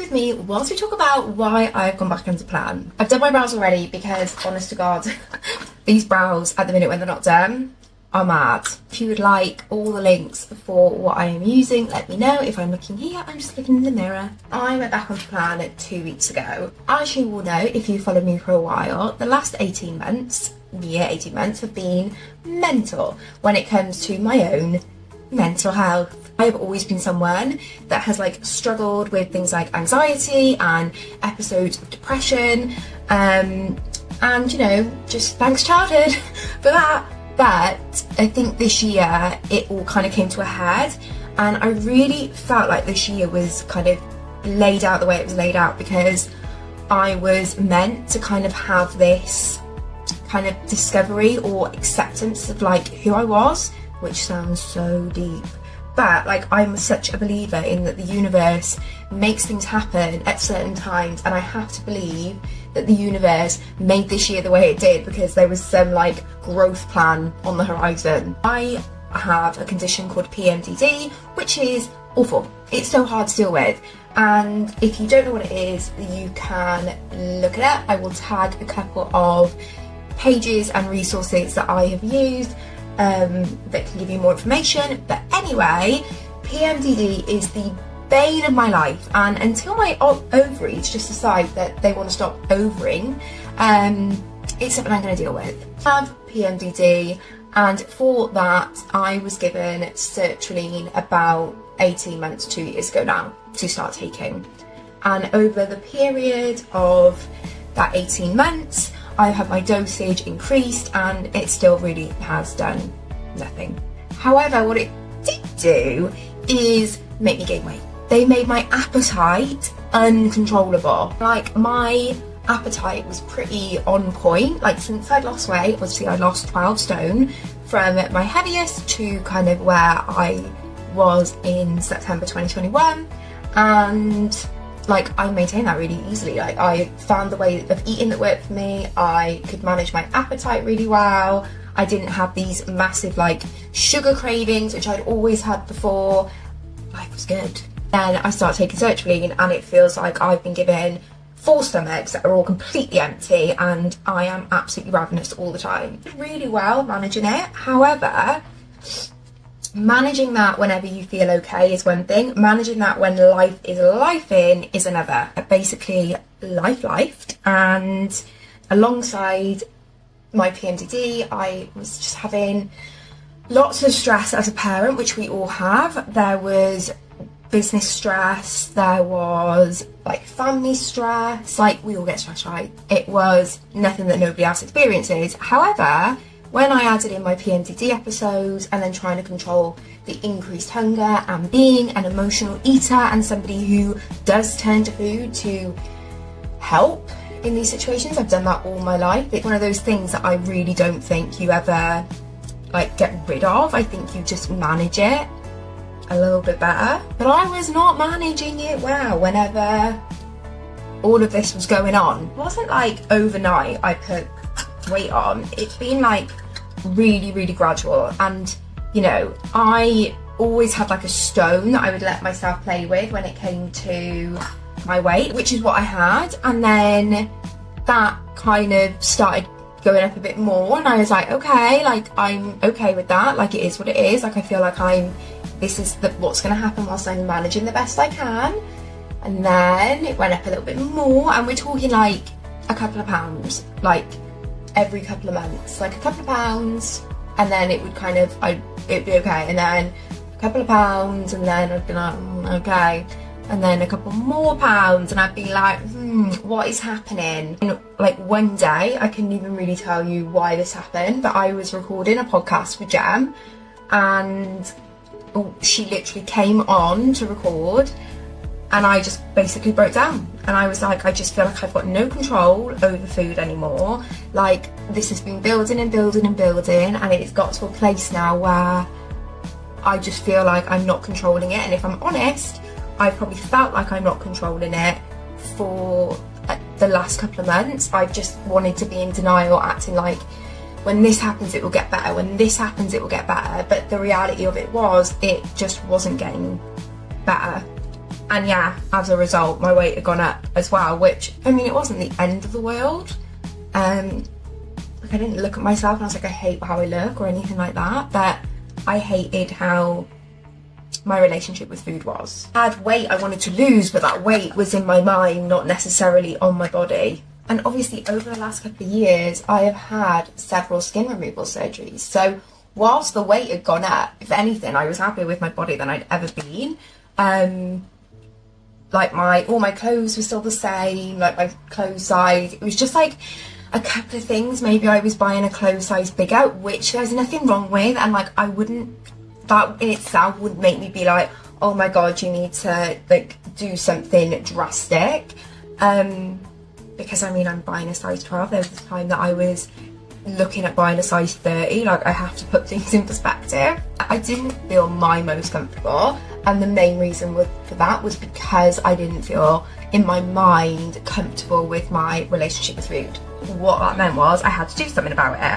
with me whilst we talk about why I've gone back into plan. I've done my brows already because, honest to God, these brows at the minute when they're not done are mad. If you would like all the links for what I am using, let me know. If I'm looking here, I'm just looking in the mirror. I went back onto plan 2 weeks ago. As you will know, if you followed me for a while, the last 18 months have been mental when it comes to my own mental health. I've always been someone that has struggled with things like anxiety and episodes of depression, and just thanks childhood for that. But I think this year it all kind of came to a head, and I really felt like this year was kind of laid out the way it was laid out because I was meant to kind of have this kind of discovery or acceptance of who I was, which sounds so deep. But I'm such a believer in that the universe makes things happen at certain times, and I have to believe that the universe made this year the way it did because there was some growth plan on the horizon. I have a condition called PMDD, which is awful. It's so hard to deal with, and if you don't know what it is, you can look it up. I will tag a couple of pages and resources that I have used that can give you more information. But anyway, PMDD is the bane of my life, and until my ovaries just decide that they want to stop overing, it's something I'm going to deal with. I have PMDD, and for that I was given sertraline about 18 months, 2 years ago now, to start taking. And over the period of that 18 months, I've had my dosage increased, and it still really has done nothing. However, what it did do is make me gain weight. They made my appetite uncontrollable. My appetite was pretty on point. Since I'd lost weight, obviously I lost 12 stone from my heaviest to kind of where I was in September 2021, and I maintained that really easily. I found the way of eating that worked for me. I could manage my appetite really well. I didn't have these massive sugar cravings, which I'd always had before. Life was good. Then I started taking sertraline, and it feels like I've been given 4 stomachs that are all completely empty, and I am absolutely ravenous all the time. Really well managing it. However, managing that whenever you feel okay is one thing. Managing that when life is life-in is another. I basically lifed, and alongside my PMDD, I was just having lots of stress as a parent, which we all have. There was business stress, there was family stress, we all get stressed, right? It was nothing that nobody else experiences. However, when I added in my PMDD episodes and then trying to control the increased hunger and being an emotional eater and somebody who does turn to food to help in these situations, I've done that all my life. It's one of those things that I really don't think you ever get rid of. I think you just manage it a little bit better. But I was not managing it well whenever all of this was going on. It wasn't overnight I put weight on. It's been really, really gradual, and I always had a stone that I would let myself play with when it came to my weight, which is what I had, and then that kind of started going up a bit more, and I was okay, I'm okay with that, it is what it is. I feel this is what's going to happen whilst I'm managing the best I can. And then it went up a little bit more, and we're talking a couple of pounds, every couple of months, a couple of pounds, and then it would it'd be okay, and then a couple of pounds, and then I'd be okay, and then a couple more pounds, and I'd be what is happening? And one day, I couldn't even really tell you why this happened, but I was recording a podcast with Jem, and she literally came on to record, and I just basically broke down, and I was I just feel I've got no control over food anymore. This has been building and building and building, and it's got to a place now where I just feel I'm not controlling it. And if I'm honest, I've probably felt I'm not controlling it for the last couple of months. I've just wanted to be in denial, acting when this happens it will get better, when this happens it will get better, but the reality of it was it just wasn't getting better. And yeah, as a result, my weight had gone up as well, which, I mean, it wasn't the end of the world. Like, I didn't look at myself and I was like, I hate how I look or anything like that, but I hated how my relationship with food was. I had weight I wanted to lose, but that weight was in my mind, not necessarily on my body. And obviously over the last couple of years, I have had several skin removal surgeries. So whilst the weight had gone up, if anything, I was happier with my body than I'd ever been. Like all my clothes were still the same, like my clothes size. It was just like a couple of things. Maybe I was buying a clothes size bigger, which there's nothing wrong with. And like, that in itself wouldn't make me be like, oh my God, you need to like do something drastic. Because I mean, I'm buying a size 12. There was this time that I was looking at buying a size 30. Like, I have to put things in perspective. I didn't feel my most comfortable. And the main reason for that was because I didn't feel in my mind comfortable with my relationship with food. What that meant was I had to do something about it.